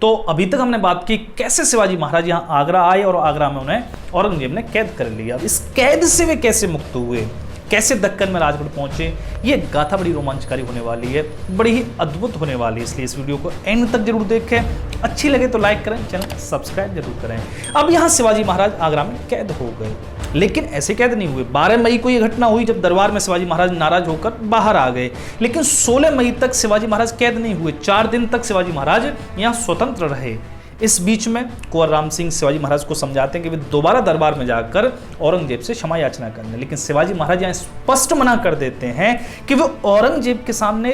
तो अभी तक हमने बात की कैसे शिवाजी महाराज यहाँ आगरा आए और आगरा में उन्हें औरंगजेब ने कैद कर लिया। अब इस कैद से वे कैसे मुक्त हुए, कैसे दक्कन में राजगढ़ पहुंचे, ये गाथा बड़ी रोमांचकारी होने वाली है, बड़ी ही अद्भुत होने वाली है। इसलिए इस वीडियो को एंड तक जरूर देखें, अच्छी लगे तो लाइक करें, चैनल सब्सक्राइब जरूर करें। अब यहाँ शिवाजी महाराज आगरा में कैद हो गए, लेकिन ऐसे कैद नहीं हुए। 12 मई को यह घटना हुई जब दरबार में शिवाजी महाराज नाराज होकर बाहर आ गए, लेकिन 16 मई तक शिवाजी महाराज कैद नहीं हुए। 4 दिन तक शिवाजी महाराज यहाँ स्वतंत्र रहे। इस बीच में कुंवर राम सिंह शिवाजी महाराज को समझाते हैं कि वे दोबारा दरबार में जाकर औरंगजेब से क्षमा याचना करने, लेकिन शिवाजी महाराज यहाँ स्पष्ट मना कर देते हैं कि वे औरंगजेब के सामने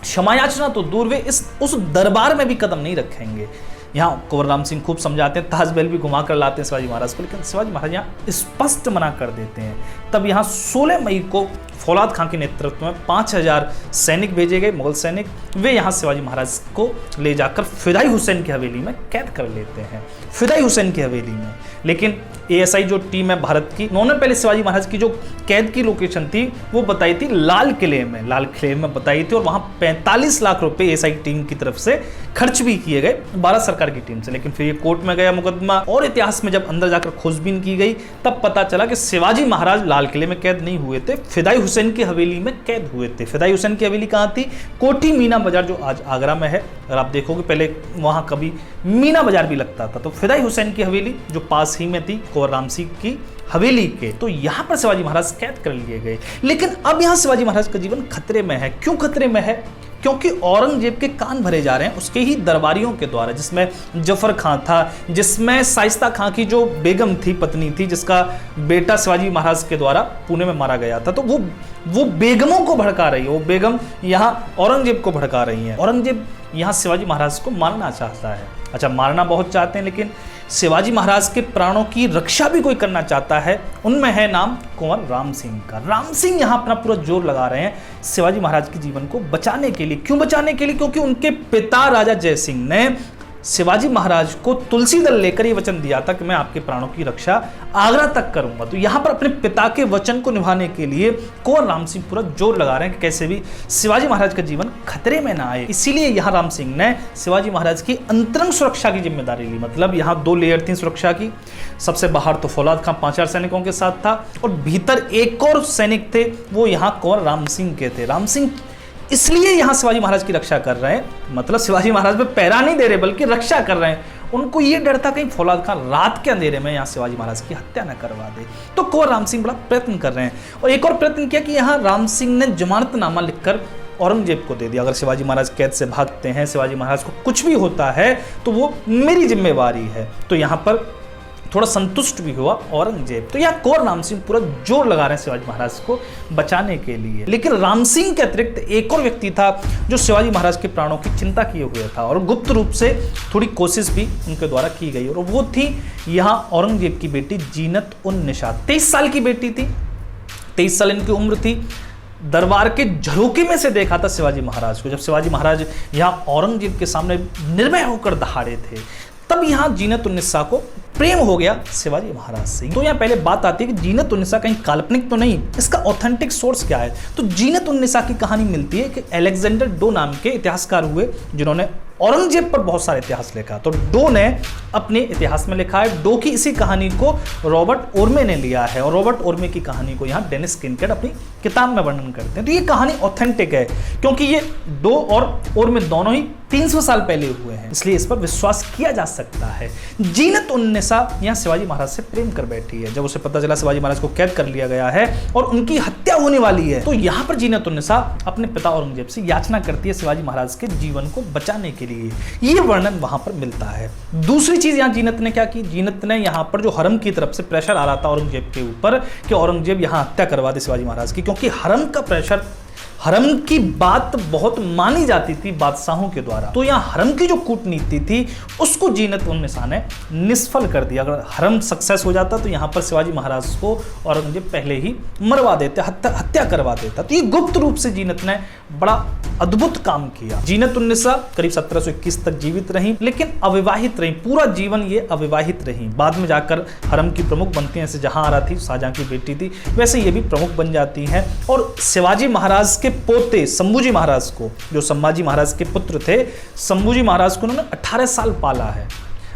क्षमा याचना तो दूर, वे उस दरबार में भी कदम नहीं रखेंगे। यहाँ कुंवर राम सिंह खूब समझाते हैं, ताजमहल भी घुमा कर लाते हैं शिवाजी महाराज को, लेकिन शिवाजी महाराज यहाँ स्पष्ट मना कर देते हैं। तब यहाँ 16 मई को फौलाद खां के नेतृत्व में 5000 सैनिक भेजे गए, मुगल सैनिक। वे यहाँ शिवाजी महाराज को ले जाकर फिदाई हुसैन की हवेली में कैद कर लेते हैं, फिदाई हुसैन की हवेली में। लेकिन एएसआई जो टीम है भारत की, उन्होंने पहले शिवाजी महाराज की जो कैद की लोकेशन थी वो बताई थी लाल किले में बताई थी, और वहाँ 45 लाख रुपए एएसआई टीम की तरफ से खर्च भी किए गए भारत सरकार की टीम से। लेकिन फिर ये कोर्ट में गया मुकदमा, और इतिहास में जब अंदर जाकर खोजबीन की गई तब पता चला कि शिवाजी महाराज लाल किले में कैद नहीं हुए थे, फिदाई हुसैन की हवेली में कैद हुए थे। फिदाई हुसैन की हवेली कहाँ थी? कोठी मीना बाजार, जो आज आगरा में है। अगर आप देखोगे पहले वहाँ कभी मीना बाजार भी लगता था, तो फिदाई हुसैन की हवेली जो पास ही में थी कुंवर राम सिंह की हवेली के, तो यहाँ पर शिवाजी महाराज कैद कर लिए गए। लेकिन अब यहाँ शिवाजी महाराज का जीवन खतरे में है। क्यों खतरे में है? क्योंकि औरंगजेब के कान भरे जा रहे हैं उसके ही दरबारियों के द्वारा, जिसमें जफर खां था, जिसमें शाइस्ता खां की जो बेगम थी, पत्नी थी, जिसका बेटा शिवाजी महाराज के द्वारा पुणे में मारा गया था। तो वो बेगमों को भड़का रही है, वो बेगम यहाँ औरंगजेब को भड़का रही है। औरंगजेब यहाँ शिवाजी महाराज को मारना चाहता है। अच्छा, मारना बहुत चाहते हैं, लेकिन शिवाजी महाराज के प्राणों की रक्षा भी कोई करना चाहता है। उनमें है नाम कुंवर राम सिंह का। राम सिंह यहाँ अपना पूरा जोर लगा रहे हैं शिवाजी महाराज के जीवन को बचाने के लिए। क्यों बचाने के लिए? क्योंकि उनके पिता राजा जय सिंह ने शिवाजी महाराज को तुलसी दल लेकर ये वचन दिया था कि मैं आपके प्राणों की रक्षा आगरा तक करूंगा। तो यहाँ पर अपने पिता के वचन को निभाने के लिए कुंवर राम सिंह पूरा जोर लगा रहे हैं कि कैसे भी शिवाजी महाराज का जीवन खतरे में ना आए। इसीलिए यहाँ राम सिंह ने शिवाजी महाराज की अंतरंग सुरक्षा की जिम्मेदारी ली। मतलब यहाँ 2 लेयर थी सुरक्षा की। सबसे बाहर तो फौलाद खां 5000 सैनिकों के साथ था, और भीतर एक और सैनिक थे, वो यहाँ कुंवर राम सिंह के थे। राम सिंह इसलिए यहां शिवाजी महाराज की रक्षा कर रहे हैं, मतलब शिवाजी महाराज पे पैरा नहीं दे रहे बल्कि रक्षा कर रहे हैं। उनको ये डर था कहीं फौलाद खां रात के अंधेरे में यहां शिवाजी महाराज की हत्या न करवा दे। तो कुंवर राम सिंह बड़ा प्रयत्न कर रहे हैं, और एक और प्रयत्न किया कि यहां राम सिंह ने जमानतनामा लिखकर औरंगजेब को दे दिया। अगर शिवाजी महाराज कैद से भागते हैं, शिवाजी महाराज को कुछ भी होता है, तो वो मेरी जिम्मेवारी है। तो यहां पर थोड़ा संतुष्ट भी हुआ औरंगजेब। तो यहाँ कुंवर राम सिंह पूरा जोर लगा रहे हैं शिवाजी महाराज को बचाने के लिए। लेकिन राम सिंह के अतिरिक्त एक और व्यक्ति था जो शिवाजी महाराज के प्राणों की चिंता किए हुए था, और गुप्त रूप से थोड़ी कोशिश भी उनके द्वारा की गई, और वो थी यहाँ औरंगजेब की बेटी जीनत उन निसा। 23 साल की बेटी थी, 23 साल इनकी उम्र थी। दरबार के झरोके में से देखा था शिवाजी महाराज को, जब शिवाजी महाराज यहाँ औरंगजेब के सामने निर्भय होकर दहाड़े थे। तब यहाँ जीनत उन निसा को प्रेम हो गया शिवाजी महाराज से। तो यहाँ पहले बात आती है कि जीनत उन निसा कहीं काल्पनिक तो नहीं, इसका ऑथेंटिक सोर्स क्या है? तो जीनत उन निसा की कहानी मिलती है कि अलेक्जेंडर डो नाम के इतिहासकार हुए जिन्होंने औरंगजेब पर बहुत सारे इतिहास लिखा। तो डो ने अपने इतिहास में लिखा है। डो की इसी कहानी को रॉबर्ट ओरमे ने लिया है, और रॉबर्ट ओरमे की कहानी को यहाँ डेनिस किनकेड अपनी किताब में वर्णन करते हैं। तो ये कहानी ऑथेंटिक है, क्योंकि ये डो और ओरमे दोनों ही 300 साल पहले हुए हैं, इसलिए इस पर विश्वास किया जा सकता है। जीनत उन निसा यहाँ शिवाजी महाराज से प्रेम कर बैठी है। जब उसे पता चला शिवाजी महाराज को कैद कर लिया गया है और उनकी हत्या होने वाली है, तो यहाँ पर जीनत उन निसा अपने पिता औरंगजेब से याचना करती है शिवाजी महाराज के जीवन को बचाने के लिए। ये वर्णन वहां पर मिलता है। दूसरी चीज यहाँ जीनत ने क्या की? जीनत ने यहाँ पर जो हरम की तरफ से प्रेशर आ रहा था औरंगजेब के ऊपर कि औरंगजेब यहाँ हत्या करवा दे शिवाजी महाराज की, क्योंकि हरम का प्रेशर, हरम की बात बहुत मानी जाती थी बादशाहों के द्वारा। तो यहाँ हरम की जो कूटनीति थी उसको जीनत उन निसा ने निष्फल कर दिया। अगर हरम सक्सेस हो जाता तो यहाँ पर शिवाजी महाराज को औरंगजेब पहले ही मरवा देते, हत्या करवा देता। तो ये गुप्त रूप से जीनत ने बड़ा अद्भुत काम किया। जीनत-उन-निसा करीब 1721 तक जीवित रहीं, लेकिन अविवाहित रहीं, पूरा जीवन ये अविवाहित रहीं। बाद में जाकर हरम की प्रमुख बनती हैं, जैसे जहां आरा थी शाहजहां की बेटी थी, वैसे ये भी प्रमुख बन जाती हैं। और शिवाजी महाराज के पोते शंभूजी महाराज को, जो संभाजी महाराज के पुत्र थे, शंभूजी महाराज को उन्होंने 18 साल पाला है।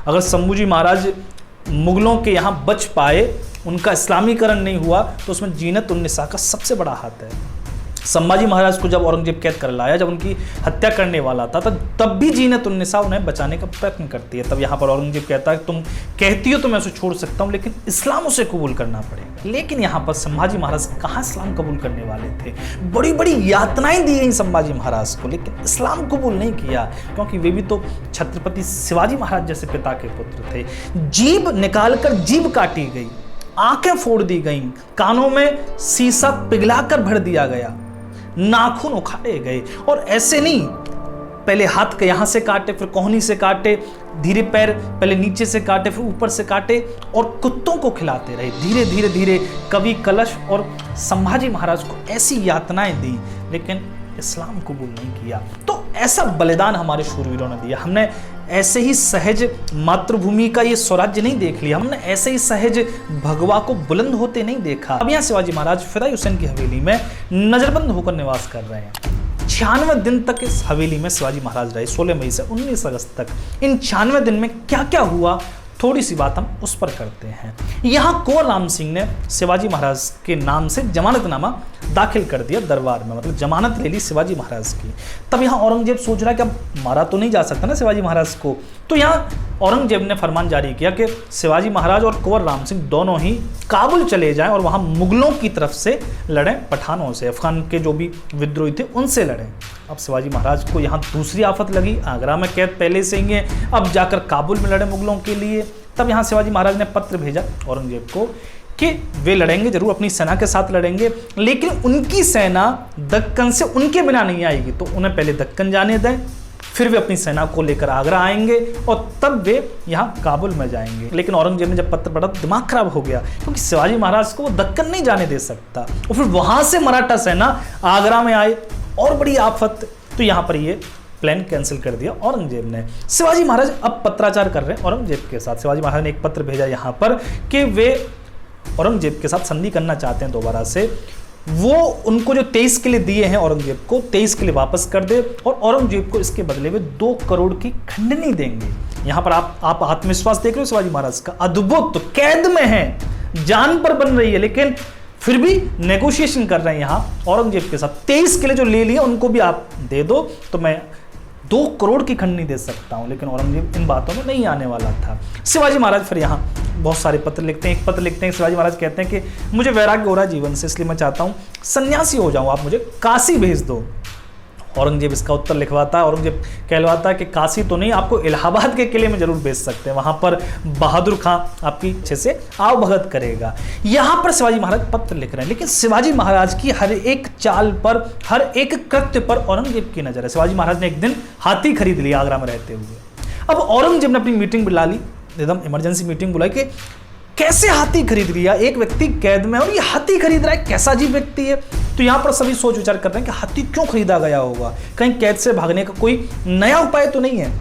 अगर शंभूजी महाराज मुगलों के यहाँ बच पाए, उनका इस्लामीकरण नहीं हुआ, तो उसमें जीनत-उन-निसा का सबसे बड़ा हाथ है। संभाजी महाराज को जब औरंगजेब कैद कर लाया, जब उनकी हत्या करने वाला था, तब भी जीनत-उन-निसा उन्हें बचाने का प्रयत्न करती है। तब यहाँ पर औरंगजेब कहता है तुम कहती हो तो मैं उसे छोड़ सकता हूँ, लेकिन इस्लाम उसे कबूल करना पड़ेगा। लेकिन यहाँ पर संभाजी महाराज कहाँ इस्लाम कबूल करने वाले थे? बड़ी बड़ी यातनाएं दी गई संभाजी महाराज को, लेकिन इस्लाम कबूल नहीं किया, क्योंकि वे भी तो छत्रपति शिवाजी महाराज जैसे पिता के पुत्र थे। जीभ निकालकर जीभ काटी गई, आंखें फोड़ दी गई, कानों में शीशा पिघलाकर भर दिया गया, नाखून उखाड़े गए। और ऐसे नहीं, पहले हाथ के यहां से काटे, फिर कोहनी से काटे, धीरे पैर पहले नीचे से काटे, फिर ऊपर से काटे, और कुत्तों को खिलाते रहे। धीरे धीरे धीरे कवि कलश और संभाजी महाराज को ऐसी यातनाएं दी, लेकिन इस्लाम कबूल नहीं किया। तो ऐसा बलिदान हमारे शूरवीरों ने दिया। हमने ऐसे ही सहज मातृभूमि का ये स्वराज्य नहीं देख लिया, हमने ऐसे ही सहज भगवा को बुलंद होते नहीं देखा। अब यहाँ शिवाजी महाराज फिदाई हुसैन की हवेली में नजरबंद होकर निवास कर रहे हैं। 96 दिन तक इस हवेली में शिवाजी महाराज रहे, 16 मई से 19 अगस्त तक। इन 96 दिन में क्या क्या हुआ, थोड़ी सी बात हम उस पर करते हैं। यहाँ कुंवर राम सिंह ने शिवाजी महाराज के नाम से जमानतनामा दाखिल कर दिया दरबार में, मतलब जमानत ले ली शिवाजी महाराज की। तब यहाँ औरंगजेब सोच रहा है कि अब मारा तो नहीं जा सकता ना शिवाजी महाराज को, तो यहाँ औरंगजेब ने फरमान जारी किया कि शिवाजी महाराज और कुंवर राम सिंह दोनों ही काबुल चले जाएं और वहाँ मुगलों की तरफ से लड़ें, पठानों से, अफगान के जो भी विद्रोही थे उनसे लड़ें। अब शिवाजी महाराज को यहाँ दूसरी आफत लगी, आगरा में कैद पहले से ही है, अब जाकर काबुल में लड़े मुगलों के लिए। तब यहाँ शिवाजी महाराज ने पत्र भेजा औरंगजेब को कि वे लड़ेंगे जरूर, अपनी सेना के साथ लड़ेंगे, लेकिन उनकी सेना दक्कन से उनके बिना नहीं आएगी, तो उन्हें पहले दक्कन जाने दें, फिर वे अपनी सेना को लेकर आगरा आएंगे और तब वे यहाँ काबुल में जाएंगे। लेकिन औरंगजेब ने जब पत्र पढ़ा तो दिमाग खराब हो गया, क्योंकि शिवाजी महाराज को वो दक्कन नहीं जाने दे सकता, और फिर वहां से मराठा सेना आगरा में आए, और बड़ी आफत। तो यहाँ पर ये प्लान कैंसिल कर दिया औरंगजेब ने। शिवाजी महाराज अब पत्राचार कर रहे हैं औरंगजेब के साथ। शिवाजी महाराज ने एक पत्र भेजा यहाँ पर कि वे औरंगजेब के साथ संधि करना चाहते हैं दोबारा से। वो उनको जो 23 किले दिए हैं औरंगजेब को, 23 किले वापस कर दे, और औरंगजेब को इसके बदले में 2 करोड़ की खंडनी देंगे। यहाँ पर आप आत्मविश्वास देख रहे हो शिवाजी महाराज का, अद्भुत। तो कैद में है, जान पर बन रही है, लेकिन फिर भी नेगोशिएशन कर रहे हैं यहाँ औरंगजेब के साथ। 23 किले जो ले लिए उनको भी आप दे दो तो मैं 2 करोड़ की खंडनी दे सकता हूँ। लेकिन औरंगजेब इन बातों में नहीं आने वाला था। शिवाजी महाराज फिर यहाँ बहुत सारे पत्र लिखते हैं। एक पत्र लिखते हैं, शिवाजी महाराज कहते हैं कि मुझे वैराग्य हो रहा है जीवन से, इसलिए मैं चाहता हूँ सन्यासी हो जाऊँ, आप मुझे काशी भेज दो। औरंगजेब इसका उत्तर लिखवाता है। औरंगजेब कहलवाता है कि काशी तो नहीं, आपको इलाहाबाद के किले में जरूर भेज सकते हैं, वहां पर बहादुर खां आपकी अच्छे से आओ भगत करेगा। यहां पर शिवाजी महाराज पत्र लिख रहे हैं, लेकिन शिवाजी महाराज की हर एक चाल पर, हर एक कृत्य पर औरंगजेब की नजर है। शिवाजी महाराज ने एक दिन हाथी खरीद लिया आगरा में रहते हुए। अब औरंगजेब ने अपनी मीटिंग बुला ली, एकदम इमरजेंसी मीटिंग बुलाई कि कैसे हाथी खरीद लिया, एक व्यक्ति कैद में और ये हाथी खरीद रहा है, कैसा अजीब व्यक्ति है। तो यहाँ पर सभी सोच विचार कर रहे हैं कि हाथी क्यों खरीदा गया होगा, कहीं कैद से भागने का कोई नया उपाय तो नहीं है।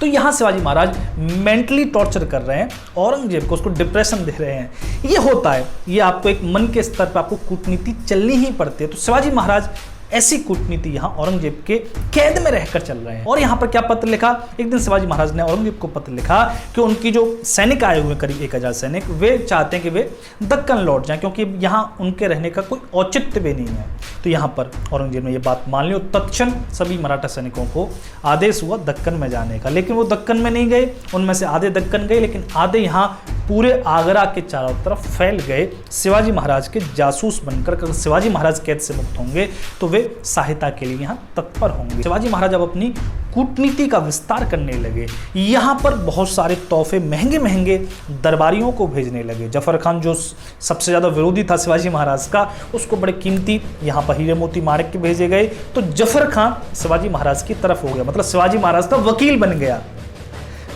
तो यहाँ शिवाजी महाराज मेंटली टॉर्चर कर रहे हैं औरंगजेब को, उसको डिप्रेशन दे रहे हैं। ये होता है, ये आपको एक मन के स्तर पर आपको कूटनीति चलनी ही पड़ती है। तो शिवाजी महाराज ऐसी कूटनीति यहाँ औरंगजेब के कैद में रहकर चल रहे हैं। और यहाँ पर क्या पत्र लिखा, एक दिन शिवाजी महाराज ने औरंगजेब को पत्र लिखा कि उनकी जो सैनिक आए हुए करीब 1000 सैनिक, वे चाहते हैं कि वे दक्कन लौट जाएं, क्योंकि यहाँ उनके रहने का कोई औचित्य भी नहीं है। तो यहाँ पर औरंगजेब ने ये बात मान ली और तत्क्षण सभी मराठा सैनिकों को आदेश हुआ दक्कन में जाने का। लेकिन वो दक्कन में नहीं गए, उनमें से आधे दक्कन गए, लेकिन आधे यहाँ पूरे आगरा के चारों तरफ फैल गए शिवाजी महाराज के जासूस बनकर। अगर शिवाजी महाराज कैद से मुक्त होंगे तो वे सहायता के लिए यहाँ तत्पर होंगे। शिवाजी महाराज अब अपनी कूटनीति का विस्तार करने लगे। यहाँ पर बहुत सारे तोहफे महंगे महंगे दरबारियों को भेजने लगे। जफर खान जो सबसे ज़्यादा विरोधी था शिवाजी महाराज का, उसको बड़े कीमती यहाँ पर हीरे मोती माणिक के भेजे गए। तो जफर खान शिवाजी महाराज की तरफ हो गया, मतलब शिवाजी महाराज का वकील बन गया।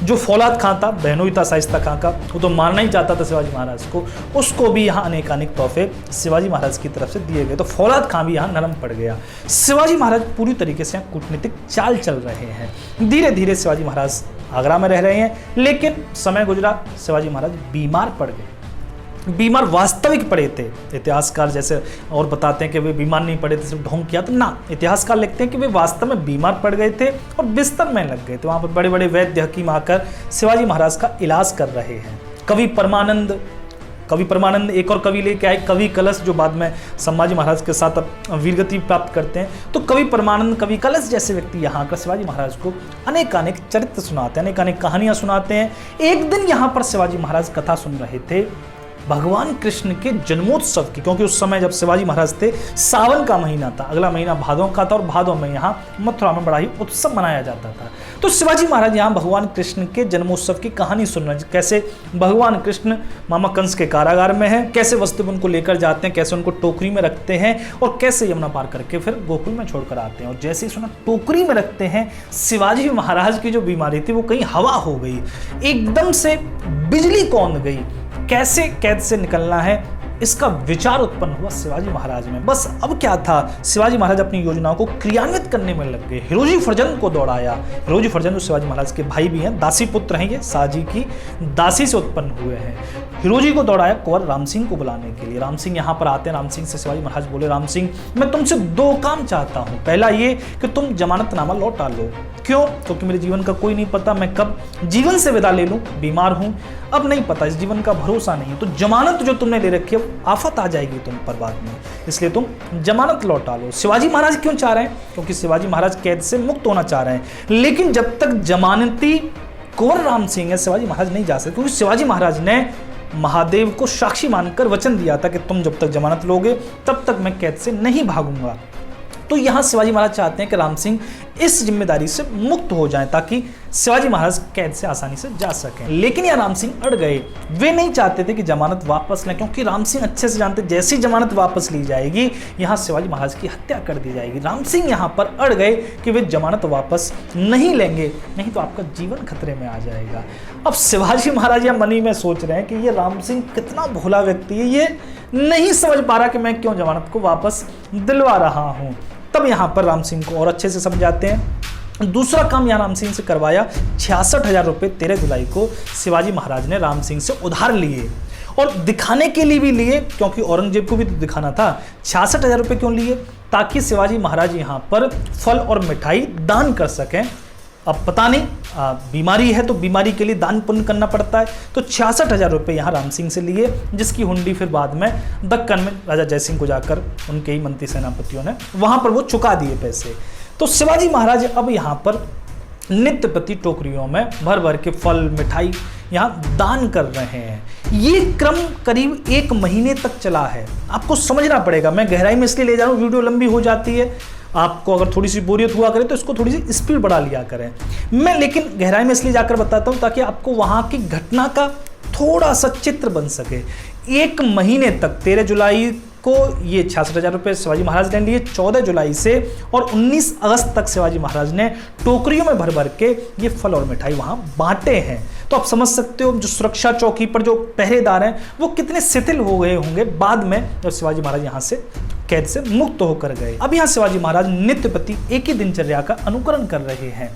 जो फौलाद खां था, बहनोई था शाइस्ता खां का, वो तो मारना ही चाहता था शिवाजी महाराज को, उसको भी यहाँ अनेकानेक तोहफे शिवाजी महाराज की तरफ से दिए गए। तो फौलाद खां भी यहाँ नरम पड़ गया। शिवाजी महाराज पूरी तरीके से यहाँ कूटनीतिक चाल चल रहे हैं। धीरे धीरे शिवाजी महाराज आगरा में रह रहे हैं, लेकिन समय गुजरा, शिवाजी महाराज बीमार पड़ गए। बीमार वास्तविक पड़े थे। इतिहासकार जैसे और बताते हैं कि वे बीमार नहीं पड़े थे, सिर्फ ढोंग किया था, ना, इतिहासकार लिखते हैं कि वे वास्तव में बीमार पड़ गए थे और बिस्तर में लग गए थे। वहाँ पर बड़े बड़े वैद्य हकीम आकर शिवाजी महाराज का इलाज कर रहे हैं। कवि परमानंद एक और कवि लेके आए, कवि कलश, जो बाद में संभाजी महाराज के साथ वीरगति प्राप्त करते हैं। तो कवि परमानंद, कवि कलश जैसे व्यक्ति यहाँ आकर शिवाजी महाराज को अनेकानेक चरित्र सुनाते हैं, अनेकानेक कहानियां सुनाते हैं। एक दिन यहाँ पर शिवाजी महाराज कथा सुन रहे थे भगवान कृष्ण के जन्मोत्सव की, क्योंकि उस समय जब शिवाजी महाराज थे सावन का महीना था, अगला महीना भादों का था, और भादों में यहाँ मथुरा में बड़ा ही उत्सव मनाया जाता था। तो शिवाजी महाराज यहाँ भगवान कृष्ण के जन्मोत्सव की कहानी सुन रहे हैं, कैसे भगवान कृष्ण मामा कंस के कारागार में है, कैसे वसुदेव उनको लेकर जाते हैं, कैसे उनको टोकरी में रखते हैं और कैसे यमुना पार करके फिर गोकुल में छोड़कर आते हैं। और जैसे ही सुना टोकरी में रखते हैं, शिवाजी महाराज की जो बीमारी थी वो कहीं हवा हो गई, एकदम से बिजली कौंध गई। कैसे कैद से निकलना है, इसका विचार उत्पन्न हुआ शिवाजी महाराज में। बस अब क्या था, शिवाजी महाराज अपनी योजनाओं को क्रियान्वित करने में लग गए। हिरोजी फर्जंद को दौड़ाया। हिरोजी फर्जंद शिवाजी महाराज के भाई भी हैं, दासी पुत्र हैं, ये शाहजी की दासी से उत्पन्न हुए हैं। हिरोजी को दौड़ाया कुंवर राम सिंह को बुलाने के लिए। राम सिंह यहाँ पर आते हैं। राम सिंह से शिवाजी महाराज बोले, राम सिंह, मैं तुमसे 2 काम चाहता हूँ। पहला ये कि तुम जमानतनामा लौटा लो। क्यों? क्योंकि मेरे जीवन का कोई नहीं पता, मैं कब जीवन से विदा ले लूं, बीमार हूं, अब नहीं पता, इस जीवन का भरोसा नहीं है। तो जमानत जो तुमने ले रखी है, आफत आ जाएगी तुम पर बाद में, इसलिए तुम जमानत लौटा लो। शिवाजी महाराज क्यों चाह रहे हैं? क्योंकि शिवाजी महाराज कैद से मुक्त होना चाह रहे हैं। लेकिन जब तक जमानती कुंवर राम सिंह है, शिवाजी महाराज नहीं जा सकते, क्योंकि शिवाजी महाराज ने महादेव को साक्षी मानकर वचन दिया था कि तुम जब तक जमानत लोगे तब तक मैं कैद से नहीं भागूंगा। तो यहाँ शिवाजी महाराज चाहते हैं कि राम सिंह इस जिम्मेदारी से मुक्त हो जाएं, ताकि शिवाजी महाराज कैद से आसानी से जा सकें। लेकिन यहाँ राम सिंह अड़ गए। वे नहीं चाहते थे कि जमानत वापस लें, क्योंकि राम सिंह अच्छे से जानते जैसी जमानत वापस ली जाएगी, यहाँ शिवाजी महाराज की हत्या कर दी जाएगी। राम सिंह यहाँ पर अड़ गए कि वे जमानत वापस नहीं लेंगे, नहीं तो आपका जीवन खतरे में आ जाएगा। अब शिवाजी महाराज यहाँ मन ही में सोच रहे हैं कि ये राम सिंह कितना भोला व्यक्ति है, ये नहीं समझ पा रहा कि मैं क्यों जमानत को वापस दिलवा रहा हूँ। तब यहाँ पर राम सिंह को और अच्छे से समझाते हैं। दूसरा काम यहाँ राम सिंह से करवाया। 66,000 रुपये 13 जुलाई को शिवाजी महाराज ने राम सिंह से उधार लिए, और दिखाने के लिए भी लिए, क्योंकि औरंगजेब को भी तो दिखाना था। 66,000 रुपये क्यों लिए? ताकि शिवाजी महाराज यहाँ पर फल और मिठाई दान कर सकें। अब पता नहीं, बीमारी है तो बीमारी के लिए दान पुण्य करना पड़ता है। तो 66,000 रुपये यहाँ राम सिंह से लिए, जिसकी हुंडी फिर बाद में दक्कन में राजा जयसिंह को जाकर उनके ही मंत्री सेनापतियों ने वहाँ पर वो चुका दिए पैसे। तो शिवाजी महाराज अब यहाँ पर नित्य प्रति टोकरियों में भर भर के फल मिठाई यहाँ दान कर रहे हैं। ये क्रम करीब 1 महीने तक चला है। आपको समझना पड़ेगा, मैं गहराई में इसलिए ले जा रहा हूँ, वीडियो लंबी हो जाती है, आपको अगर थोड़ी सी बोरियत हुआ करे तो इसको थोड़ी सी स्पीड बढ़ा लिया करें। मैं लेकिन गहराई में इसलिए जाकर बताता हूँ ताकि आपको वहाँ की घटना का थोड़ा सा चित्र बन सके। 1 महीने तक 13 जुलाई को ये 66,000 रुपये शिवाजी महाराज ने लिए। 14 जुलाई से और 19 अगस्त तक शिवाजी महाराज ने टोकरियों में भर भर के ये फल और मिठाई वहाँ बांटे हैं। तो आप समझ सकते हो जो सुरक्षा चौकी पर जो पहरेदार हैं वो कितने शिथिल हो गए होंगे बाद में, जब शिवाजी महाराज यहाँ से कैद से मुक्त होकर गए। अब यहाँ शिवाजी महाराज नित्य प्रति एक ही दिनचर्या का अनुकरण कर रहे हैं।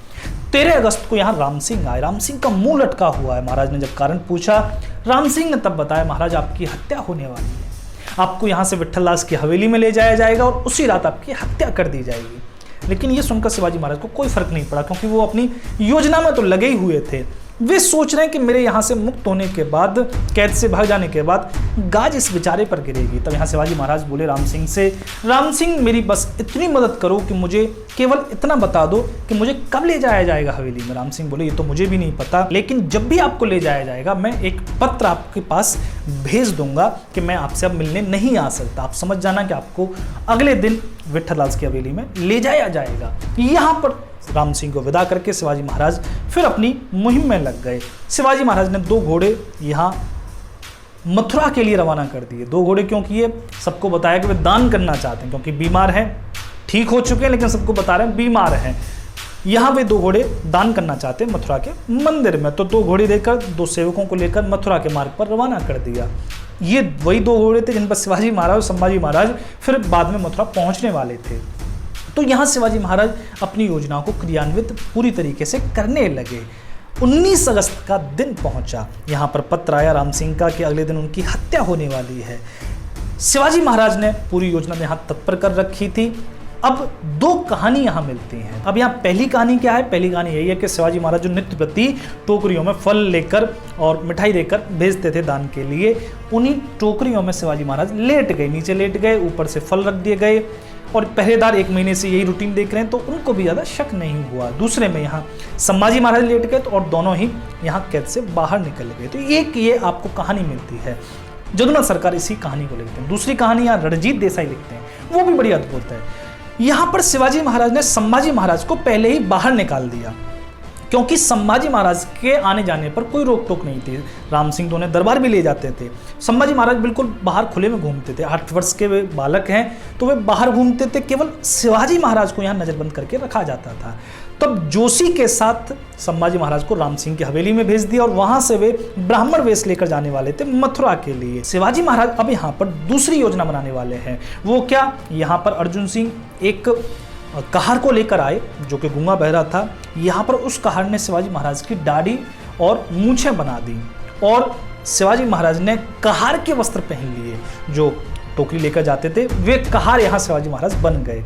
13 अगस्त को यहाँ राम सिंह आए। राम सिंह का मुंह लटका हुआ है। महाराज ने जब कारण पूछा, राम सिंह ने तब बताया, महाराज आपकी हत्या होने वाली है, आपको यहाँ से विट्ठलदास की हवेली में ले जाया जाएगा और उसी रात आपकी हत्या कर दी जाएगी। लेकिन ये सुनकर शिवाजी महाराज को कोई फर्क नहीं पड़ा, क्योंकि वो अपनी योजना में तो लगे ही हुए थे। वे सोच रहे हैं कि मेरे यहाँ से मुक्त होने के बाद, कैद से भाग जाने के बाद गाज इस बेचारे पर गिरेगी। तब यहाँ शिवाजी महाराज बोले राम सिंह से, राम सिंह मेरी बस इतनी मदद करो कि मुझे केवल इतना बता दो कि मुझे कब ले जाया जाएगा हवेली में। राम सिंह बोले ये तो मुझे भी नहीं पता, लेकिन जब भी आपको ले जाया जाएगा मैं एक पत्र आपके पास भेज दूंगा कि मैं आपसे अब मिलने नहीं आ सकता। आप समझ जाना कि आपको अगले दिन विट्ठलदास की हवेली में ले जाया जाएगा। यहाँ पर राम सिंह को विदा करके शिवाजी महाराज फिर अपनी मुहिम में लग गए। शिवाजी महाराज ने 2 घोड़े यहाँ मथुरा के लिए रवाना कर दिए। 2 घोड़े क्यों किए? सबको बताया कि वे दान करना चाहते हैं, क्योंकि बीमार हैं, ठीक हो चुके हैं, लेकिन सबको बता रहे हैं बीमार हैं। यहाँ वे 2 घोड़े दान करना चाहते मथुरा के मंदिर में, तो 2 घोड़े देकर 2 सेवकों को लेकर मथुरा के मार्ग पर रवाना कर दिया। ये वही 2 घोड़े थे जिन पर शिवाजी महाराज और संभाजी महाराज फिर बाद में मथुरा पहुंचने वाले थे। तो यहाँ शिवाजी महाराज अपनी योजना को क्रियान्वित पूरी तरीके से करने लगे। 19 अगस्त का दिन पहुंचा, यहाँ पर पत्र आया राम सिंह का कि अगले दिन उनकी हत्या होने वाली है। शिवाजी महाराज ने पूरी योजना यहाँ तत्पर कर रखी थी। अब 2 कहानी यहाँ मिलती हैं। अब यहाँ पहली कहानी क्या है? पहली कहानी यही है कि शिवाजी महाराज जो नित्य प्रति टोकरियों में फल लेकर और मिठाई देकर भेजते थे दान के लिए, उन्हीं टोकरियों में शिवाजी महाराज लेट गए, नीचे लेट गए, ऊपर से फल रख दिए गए। और पहरेदार 1 महीने से यही रूटीन देख रहे हैं, तो उनको भी ज़्यादा शक नहीं हुआ। दूसरे में यहाँ संभाजी महाराज लेट गए, तो और दोनों ही यहाँ कैद से बाहर निकल गए। तो एक ये आपको कहानी मिलती है। जदुनाथ सरकार इसी कहानी को लिखते हैं। दूसरी कहानी यहाँ रणजीत देसाई लिखते हैं, वो भी बड़ी अद्भुत है। यहाँ पर शिवाजी महाराज ने संभाजी महाराज को पहले ही बाहर निकाल दिया, क्योंकि संभाजी महाराज के आने जाने पर कोई रोक टोक नहीं थी। राम सिंह तो उन्हें दरबार भी ले जाते थे। संभाजी महाराज बिल्कुल बाहर खुले में घूमते थे। 8 वर्ष के वे बालक हैं, तो वे बाहर घूमते थे। केवल शिवाजी महाराज को यहाँ नजरबंद करके रखा जाता था। तब जोशी के साथ संभाजी महाराज को राम सिंह की हवेली में भेज दिया और वहां से वे ब्राह्मण वेश लेकर जाने वाले थे मथुरा के लिए। शिवाजी महाराज अब यहाँ पर दूसरी योजना बनाने वाले हैं। वो क्या? यहाँ पर अर्जुन सिंह एक कहार को लेकर आए जो कि गूंगा बहरा था। यहाँ पर उस कहार ने शिवाजी महाराज की दाढ़ी और मूछें बना दी और शिवाजी महाराज ने कहार के वस्त्र पहन लिए। जो टोकरी लेकर जाते थे वे कहार यहाँ शिवाजी महाराज बन गए।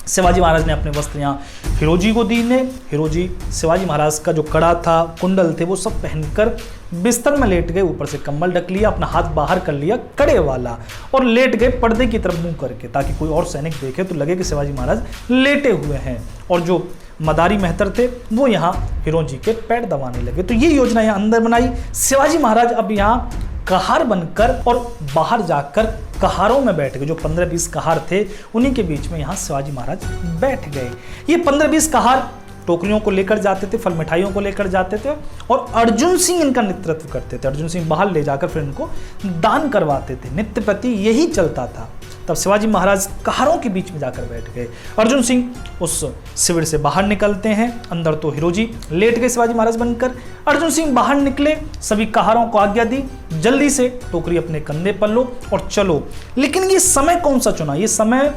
शिवाजी महाराज ने अपने वस्त्र यहाँ हिरोजी को दिए। हिरोजी शिवाजी महाराज का जो कड़ा था, कुंडल थे, वो सब पहनकर बिस्तर में लेट गए। ऊपर से कंबल ढक लिया, अपना हाथ बाहर कर लिया कड़े वाला, और लेट गए पर्दे की तरफ मुंह करके, ताकि कोई और सैनिक देखे तो लगे कि शिवाजी महाराज लेटे हुए हैं। और जो मदारी मेहतर थे वो यहाँ हिरोजी के पैर दबाने लगे। तो ये योजना यहाँ अंदर बनाई। शिवाजी महाराज अब यहाँ कहार बनकर और बाहर जाकर कहारों में बैठ गए। जो 15-20 कहार थे उन्हीं के बीच में यहाँ शिवाजी महाराज बैठ गए। ये 15-20 कहार टोकरियों को लेकर जाते थे, फल मिठाइयों को लेकर जाते थे, और अर्जुन सिंह इनका नेतृत्व करते थे। अर्जुन सिंह बाहर ले जाकर फिर इनको दान करवाते थे। नित्य प्रति यही चलता था। तब शिवाजी महाराज कहारों के बीच में जाकर बैठ गए। अर्जुन सिंह उस शिविर से बाहर निकलते हैं। अंदर तो हिरोजी लेट गए शिवाजी महाराज बनकर। अर्जुन सिंह बाहर निकले, सभी कहारों को आज्ञा दी, जल्दी से टोकरी अपने कंधे पर लो और चलो। लेकिन ये समय कौन सा चुना? ये समय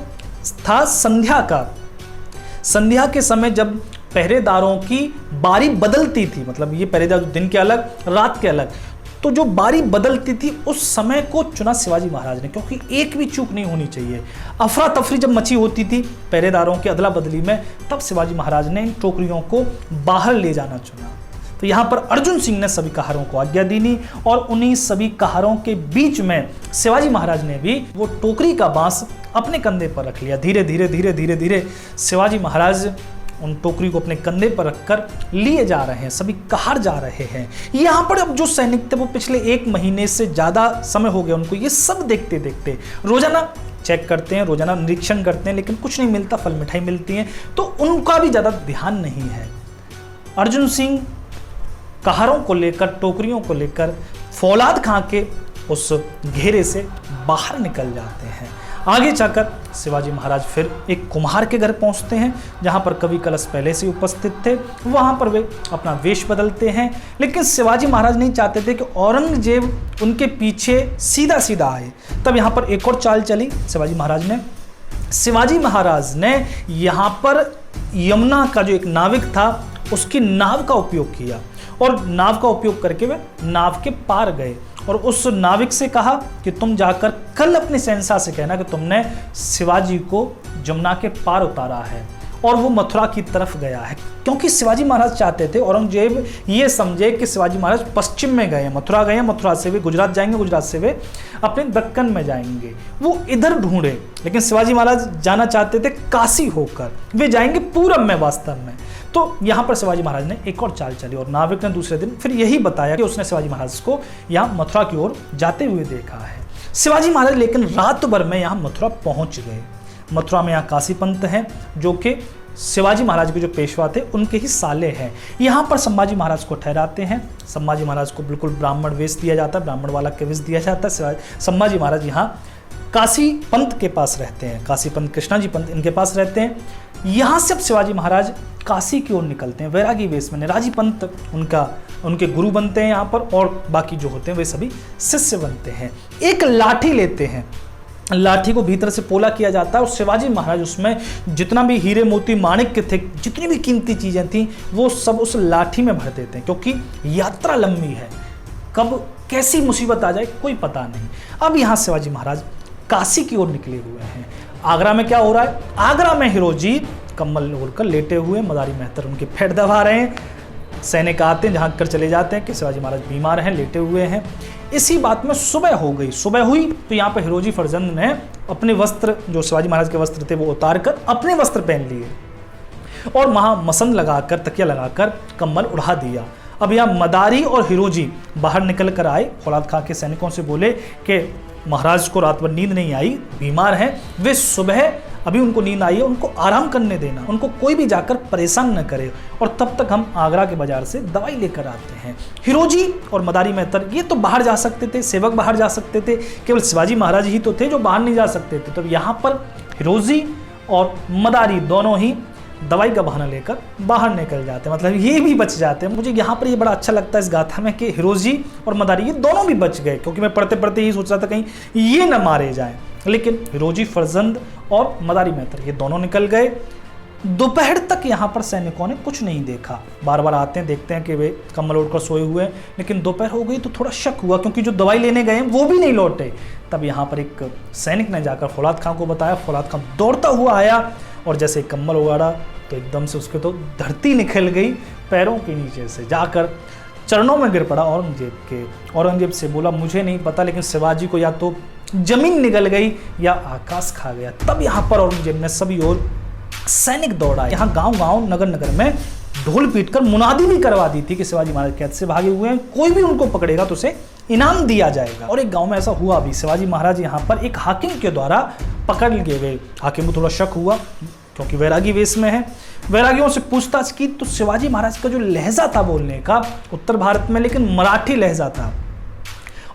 था संध्या का। संध्या के समय जब पहरेदारों की बारी बदलती थी, मतलब ये पहरेदार दिन के अलग, रात के अलग, तो जो बारी बदलती थी उस समय को चुना शिवाजी महाराज ने, क्योंकि एक भी चूक नहीं होनी चाहिए। अफरा तफरी जब मची होती थी पहरेदारों की अदला बदली में, तब शिवाजी महाराज ने इन टोकरियों को बाहर ले जाना चुना। तो यहाँ पर अर्जुन सिंह ने सभी कहारों को आज्ञा दी और उन्हीं सभी कहारों के बीच में शिवाजी महाराज ने भी वो टोकरी का बांस अपने कंधे पर रख लिया। धीरे धीरे धीरे धीरे धीरे शिवाजी महाराज उन टोकरी को अपने कंधे पर रखकर लिए जा रहे हैं। सभी कहार जा रहे हैं। यहाँ पर अब जो सैनिक थे वो पिछले 1 महीने से ज़्यादा समय हो गया उनको ये सब देखते देखते। रोजाना चेक करते हैं, रोजाना निरीक्षण करते हैं, लेकिन कुछ नहीं मिलता। फल मिठाई मिलती हैं तो उनका भी ज़्यादा ध्यान नहीं है। अर्जुन सिंह कहारों को लेकर, टोकरियों को लेकर फौलाद खां के उस घेरे से बाहर निकल जाते हैं। आगे जाकर शिवाजी महाराज फिर एक कुम्हार के घर पहुंचते हैं, जहां पर कवि कलश पहले से उपस्थित थे। वहां पर वे अपना वेश बदलते हैं, लेकिन शिवाजी महाराज नहीं चाहते थे कि औरंगजेब उनके पीछे सीधा सीधा आए। तब यहाँ पर एक और चाल चली शिवाजी महाराज ने यहाँ पर यमुना का जो एक नाविक था उसकी नाव का उपयोग किया, और नाव का उपयोग करके वे नाव के पार गए और उस नाविक से कहा कि तुम जाकर कल अपने शहंशाह से कहना कि तुमने शिवाजी को जमुना के पार उतारा है, और वो मथुरा की तरफ गया है। क्योंकि शिवाजी महाराज चाहते थे औरंगजेब ये समझे कि शिवाजी महाराज पश्चिम में गए हैं, मथुरा गए हैं, मथुरा से वे गुजरात जाएंगे, गुजरात से वे अपने दक्कन में जाएंगे। वो इधर ढूंढे, लेकिन शिवाजी महाराज जाना चाहते थे काशी होकर, वे जाएंगे पूरब में वास्तव में। तो यहाँ पर शिवाजी महाराज ने एक और चाल चली और नाविक ने दूसरे दिन फिर यही बताया कि उसने शिवाजी महाराज को यहाँ मथुरा की ओर जाते हुए देखा है। शिवाजी महाराज लेकिन रात भर में यहाँ मथुरा पहुँच गए। मथुरा में यहाँ काशी पंत हैं जो कि शिवाजी महाराज के जो पेशवा थे उनके ही साले हैं। यहाँ पर संभाजी महाराज को ठहराते हैं। संभाजी महाराज को बिल्कुल ब्राह्मण वेश दिया जाता है, ब्राह्मण वाला के वेश दिया जाता है। संभाजी महाराज यहाँ काशी पंत के पास रहते हैं, काशी पंत, कृष्णा जी पंत इनके पास रहते हैं। यहाँ से अब शिवाजी महाराज काशी की ओर निकलते हैं वैरागी वेश में। निराजी पंत उनके गुरु बनते हैं यहाँ पर, और बाकी जो होते हैं वे सभी शिष्य बनते हैं। एक लाठी लेते हैं, लाठी को भीतर से पोला किया जाता है और शिवाजी महाराज उसमें जितना भी हीरे मोती माणिक थे, जितनी भी कीमती चीजें थी, वो सब उस लाठी में भर देते हैं, क्योंकि यात्रा लंबी है, कब कैसी मुसीबत आ जाए कोई पता नहीं। अब यहाँ शिवाजी महाराज काशी की ओर निकले हुए हैं। आगरा में क्या हो रहा है? आगरा में हिरोजी कम्बल ओढ़कर लेटे हुए, मदारी मेहतर उनके पेट दबा रहे हैं। सैनिक आते हैं, झांक कर चले जाते हैं कि शिवाजी महाराज बीमार हैं, लेटे हुए हैं। इसी बात में सुबह हो गई। सुबह हुई तो यहाँ पर हिरोजी फरजंद ने अपने वस्त्र, जो शिवाजी महाराज के वस्त्र थे, वो उतार कर अपने वस्त्र पहन लिए और वहाँ मसंद लगाकर, तकिया लगाकर कंबल उड़ा दिया। अब यहाँ मदारी और हिरोजी बाहर निकल कर आए, फौलाद खां के सैनिकों से बोले कि महाराज को रात भर नींद नहीं आई, बीमार हैं, वे सुबह अभी उनको नींद आई है, उनको आराम करने देना, उनको कोई भी जाकर परेशान न करे, और तब तक हम आगरा के बाजार से दवाई लेकर आते हैं। हिरोजी और मदारी मेहतर ये तो बाहर जा सकते थे, सेवक बाहर जा सकते थे, केवल शिवाजी महाराज ही तो थे जो बाहर नहीं जा सकते थे। तो यहाँ पर हिरोजी और मदारी दोनों ही दवाई का बहाना लेकर बाहर निकल जाते हैं, मतलब ये भी बच जाते हैं। मुझे यहाँ पर ये बड़ा अच्छा लगता है इस गाथा में कि हिरोजी और मदारी ये दोनों भी बच गए, क्योंकि मैं पढ़ते पढ़ते ही सोच रहा था कहीं ये न मारे जाएं, लेकिन हिरोजी फरजंद और मदारी मेहतर ये दोनों निकल गए। दोपहर तक यहाँ पर सैनिकों ने कुछ नहीं देखा। बार बार आते हैं, देखते हैं कि वे कम्बल ओढ़कर सोए हुए हैं, लेकिन दोपहर हो गई तो थोड़ा शक हुआ, क्योंकि जो दवाई लेने गए हैं वो भी नहीं लौटे। तब यहाँ पर एक सैनिक ने जाकर फौलाद खां को बताया। फौलाद खां दौड़ता हुआ आया और जैसे कम्बल उगाड़ा तो एकदम से उसके तो धरती निकल गई पैरों के नीचे से, जाकर चरणों में गिर पड़ा औरंगजेब के। औरंगजेब से बोला, मुझे नहीं पता, लेकिन शिवाजी को या तो जमीन निगल गई या आकाश खा गया। तब यहाँ पर औरंगजेब ने सभी ओर सैनिक दौड़ा। यहाँ गांव गांव, नगर नगर में ढोल पीटकर मुनादी भी करवा दी थी कि शिवाजी महाराज कैद से भागे हुए हैं, कोई भी उनको पकड़ेगा तो उसे इनाम दिया जाएगा। और एक गांव में ऐसा हुआ भी, शिवाजी महाराज यहाँ पर एक हाकिम के द्वारा पकड़ लिए गए। हाकिम को थोड़ा शक हुआ, क्योंकि वैरागी वेश में है। वैरागियों से पूछताछ की तो शिवाजी महाराज का जो लहजा था बोलने का, उत्तर भारत में लेकिन मराठी लहजा था,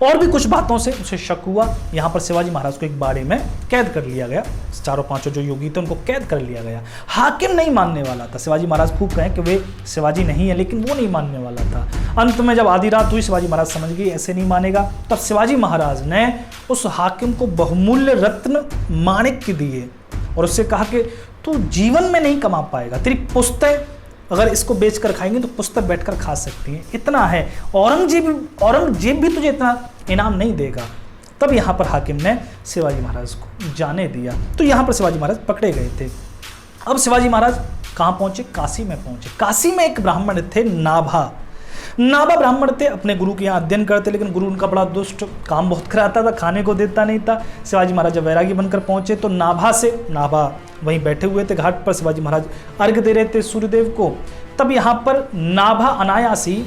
और भी कुछ बातों से उसे शक हुआ। यहाँ पर शिवाजी महाराज को एक बाड़े में कैद कर लिया गया। चारों पांचों जो योगी थे उनको कैद कर लिया गया। हाकिम नहीं मानने वाला था, शिवाजी महाराज खूब कहें कि वे शिवाजी नहीं है, लेकिन वो नहीं मानने वाला था। अंत में जब आधी रात हुई, शिवाजी महाराज समझ गए ऐसे नहीं मानेगा, तब शिवाजी महाराज ने उस हाकिम को बहुमूल्य रत्न माणिक दिए और उससे कहा कि तू जीवन में नहीं कमा पाएगा, तेरी पुस्तक अगर इसको बेचकर खाएंगे तो पुस्तक बैठकर खा सकती है, इतना है, औरंगजेब भी तुझे इतना इनाम नहीं देगा। तब यहाँ पर हाकिम ने शिवाजी महाराज को जाने दिया। तो यहाँ पर शिवाजी महाराज पकड़े गए थे। अब शिवाजी महाराज कहाँ पहुंचे? काशी में पहुंचे। काशी में एक ब्राह्मण थे, नाभा ब्राह्मण थे, अपने गुरु के यहाँ अध्ययन करते, लेकिन गुरु उनका बड़ा दुष्ट, काम बहुत कराता था, खाने को देता नहीं था। शिवाजी महाराज जब वैरागी बनकर पहुंचे तो नाभा वहीं बैठे हुए थे घाट पर, शिवाजी महाराज अर्घ्य दे रहे थे सूर्यदेव को। तब यहाँ पर नाभा अनायासी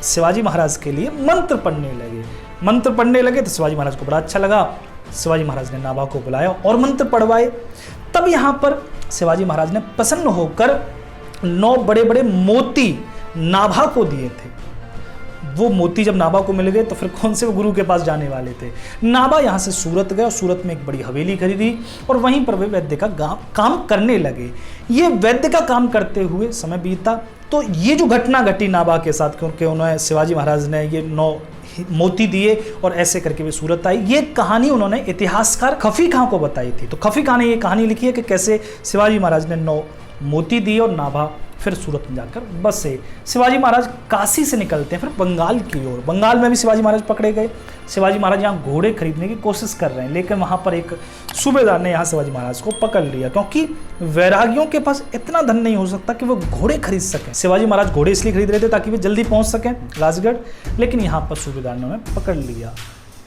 शिवाजी महाराज के लिए मंत्र पढ़ने लगे तो शिवाजी महाराज को बड़ा अच्छा लगा। शिवाजी महाराज ने नाभा को बुलाया और मंत्र पढ़वाए। तब यहाँ पर शिवाजी महाराज ने प्रसन्न होकर 9 बड़े बड़े मोती नाभा को दिए थे। वो मोती जब नाभा को मिल गए तो फिर कौन से वो गुरु के पास जाने वाले थे। नाभा यहाँ से सूरत गए और सूरत में एक बड़ी हवेली खरीदी और वहीं पर वे वैद्य का काम करने लगे। ये वैद्य का काम करते हुए समय बीता तो ये जो घटना घटी नाभा के साथ, क्योंकि उन्होंने शिवाजी महाराज ने ये 9 मोती दिए और ऐसे करके वे सूरत आई, ये कहानी उन्होंने इतिहासकार खफी खां को बताई थी। तो खफी खां ने ये कहानी लिखी है कि कैसे शिवाजी महाराज ने 9 मोती दिए और नाभा फिर सूरत में जाकर बसे। शिवाजी महाराज काशी से निकलते हैं फिर बंगाल की ओर। बंगाल में भी शिवाजी महाराज पकड़े गए। शिवाजी महाराज यहाँ घोड़े खरीदने की कोशिश कर रहे हैं, लेकिन वहाँ पर एक सूबेदार ने यहाँ शिवाजी महाराज को पकड़ लिया, क्योंकि वैरागियों के पास इतना धन नहीं हो सकता कि वो घोड़े खरीद सकें। शिवाजी महाराज घोड़े इसलिए खरीद रहे थे ताकि वे जल्दी पहुँच सकें राजगढ़, लेकिन यहाँ पर सूबेदार ने उन्हें पकड़ लिया।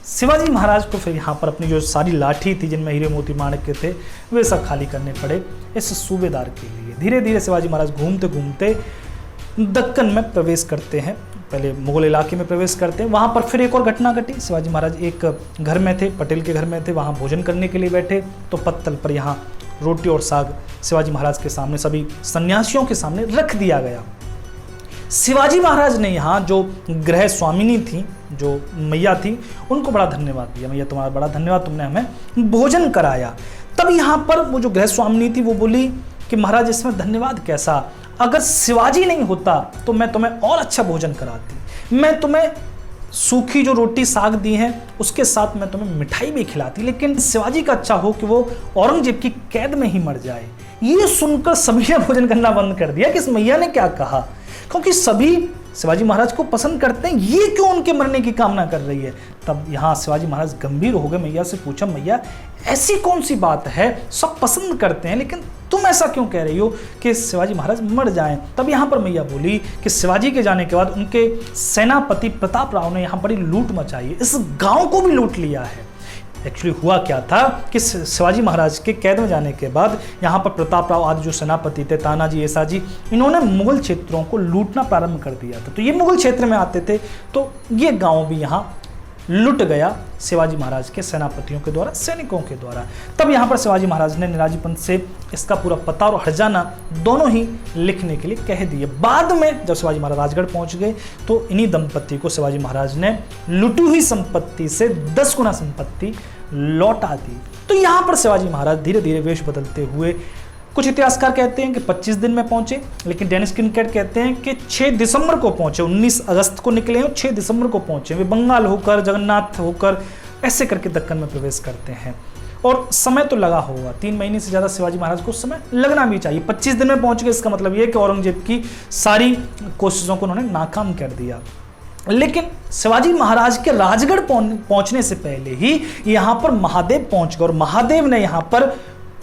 शिवाजी महाराज को फिर यहाँ पर अपनी जो सारी लाठी थी जिनमें हीरे मोती माणिक के थे वे सब खाली करने पड़े इस सूबेदार के लिए। धीरे धीरे शिवाजी महाराज घूमते घूमते दक्कन में प्रवेश करते हैं, पहले मुगल इलाके में प्रवेश करते हैं। वहाँ पर फिर एक और घटना घटी। शिवाजी महाराज एक घर में थे, पटेल के घर में थे, वहाँ भोजन करने के लिए बैठे तो पत्तल पर यहाँ रोटी और साग शिवाजी महाराज के सामने, सभी सन्यासियों के सामने रख दिया गया। शिवाजी महाराज ने यहाँ जो गृह स्वामिनी थी, जो मैया थी, उनको बड़ा धन्यवाद दिया। मैया तुम्हारा बड़ा धन्यवाद, तुमने हमें भोजन कराया। तब यहाँ पर वो जो गृह स्वामिनी थी वो बोली कि महाराज इसमें धन्यवाद कैसा, अगर शिवाजी नहीं होता तो मैं तुम्हें और अच्छा भोजन कराती, मैं तुम्हें सूखी जो रोटी साग दी है उसके साथ मैं तुम्हें मिठाई भी खिलाती, लेकिन शिवाजी का अच्छा हो कि वो औरंगजेब की कैद में ही मर जाए। ये सुनकर सभी ने भोजन करना बंद कर दिया कि इस मैया ने क्या कहा, क्योंकि सभी शिवाजी महाराज को पसंद करते हैं, ये क्यों उनके मरने की कामना कर रही है। तब यहाँ शिवाजी महाराज गंभीर हो गए, मैया से पूछा, मैया ऐसी कौन सी बात है, सब पसंद करते हैं लेकिन तुम ऐसा क्यों कह रही हो कि शिवाजी महाराज मर जाएं। तब यहाँ पर मैया बोली कि शिवाजी के जाने के बाद उनके सेनापति प्रताप राव ने यहाँ बड़ी लूट मचाई है, इस गांव को भी लूट लिया है। एक्चुअली हुआ क्या था कि शिवाजी महाराज के कैद में जाने के बाद यहाँ पर प्रताप राव आदि जो सेनापति थे, तानाजी, ऐसाजी, इन्होंने मुगल क्षेत्रों को लूटना प्रारंभ कर दिया था। तो ये मुगल क्षेत्र में आते थे, तो ये गांव भी यहाँ लुट गया शिवाजी महाराज के सेनापतियों के द्वारा, सैनिकों के द्वारा। तब यहाँ पर शिवाजी महाराज ने निराजी पंत से इसका पूरा पता और हर्जाना दोनों ही लिखने के लिए कह दिए। बाद में जब शिवाजी महाराज राजगढ़ पहुंच गए तो इन्हीं दंपति को शिवाजी महाराज ने लुटी हुई संपत्ति से 10 गुना संपत्ति लौटा दी। तो यहाँ पर शिवाजी महाराज धीरे धीरे वेश बदलते हुए, कुछ इतिहासकार कहते हैं कि 25 दिन में पहुंचे, लेकिन डेनिस किनकेट कहते हैं कि 6 दिसंबर को पहुंचे। 19 अगस्त को निकले और 6 दिसंबर को पहुंचे। वे बंगाल होकर, जगन्नाथ होकर ऐसे करके दक्कन में प्रवेश करते हैं। और समय तो लगा होगा, 3 महीने से ज़्यादा शिवाजी महाराज को समय लगना भी चाहिए। 25 दिन में पहुंच गए, इसका मतलब ये कि औरंगजेब की सारी कोशिशों को उन्होंने नाकाम कर दिया। लेकिन शिवाजी महाराज के राजगढ़ पहुंचने से पहले ही यहाँ पर महादेव पहुंच गए और महादेव ने यहाँ पर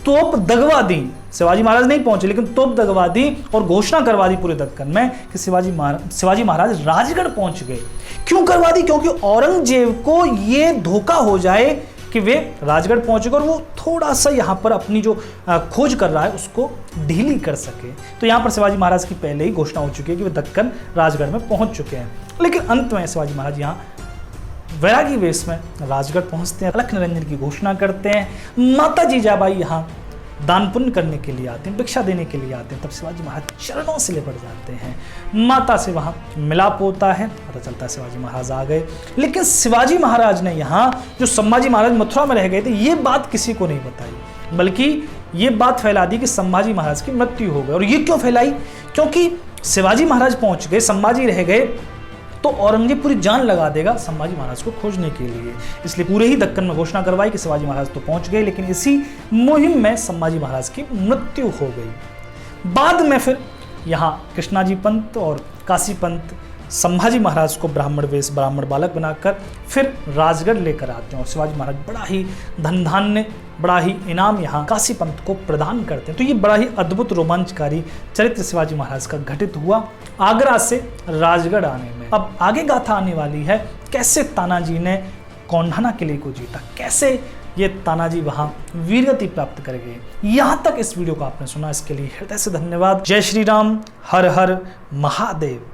तोप दगवा दी। शिवाजी महाराज नहीं पहुंचे लेकिन तोप दगवा दी और घोषणा करवा दी पूरे दक्कन में कि शिवाजी महाराज राजगढ़ पहुंच गए। क्यों करवा दी? क्योंकि औरंगजेब को ये धोखा हो जाए कि वे राजगढ़ पहुंच गए और वो थोड़ा सा यहाँ पर अपनी जो खोज कर रहा है उसको ढीली कर सके। तो यहाँ पर शिवाजी महाराज की पहले ही घोषणा हो चुकी है कि वे दक्कन राजगढ़ में पहुंच चुके हैं। लेकिन अंत में शिवाजी महाराज यहाँ वैरागी वेश में राजगढ़ पहुंचते हैं, अलख निरंजन की घोषणा करते हैं। माता जीजाबाई यहाँ दान पुण्य करने के लिए आते हैं, भिक्षा देने के लिए आते हैं। तब शिवाजी महाराज चरणों से लिपट जाते हैं, माता से वहाँ मिलाप होता है, पता चलता है शिवाजी महाराज आ गए। लेकिन शिवाजी महाराज ने यहाँ जो संभाजी महाराज मथुरा में रह गए थे, ये बात किसी को नहीं बताई, बल्कि ये बात फैला दी कि संभाजी महाराज की मृत्यु हो गई। और ये क्यों फैलाई? क्योंकि शिवाजी महाराज पहुँच गए, संभाजी रह गए तो औरंगजेब पूरी जान लगा देगा संभाजी महाराज को खोजने के लिए। इसलिए पूरे ही दक्कन में घोषणा करवाई कि शिवाजी महाराज तो पहुंच गए, लेकिन इसी मुहिम में संभाजी महाराज की मृत्यु हो गई। बाद में फिर यहाँ कृष्णाजी पंत और काशी पंत संभाजी महाराज को ब्राह्मण वेश, ब्राह्मण बालक बनाकर फिर राजगढ़ लेकर आते हैं और शिवाजी महाराज बड़ा ही धन धान्य, बड़ा ही इनाम यहाँ काशी पंत को प्रदान करते हैं। तो ये बड़ा ही अद्भुत रोमांचकारी चरित्र शिवाजी महाराज का घटित हुआ आगरा से राजगढ़ आने में। अब आगे गाथा आने वाली है, कैसे तानाजी ने कौंढाना किले को जीता, कैसे ये तानाजी वहाँ वीरगति प्राप्त कर गए। यहाँ तक इस वीडियो को आपने सुना, इसके लिए हृदय से धन्यवाद। जय श्री राम, हर हर महादेव।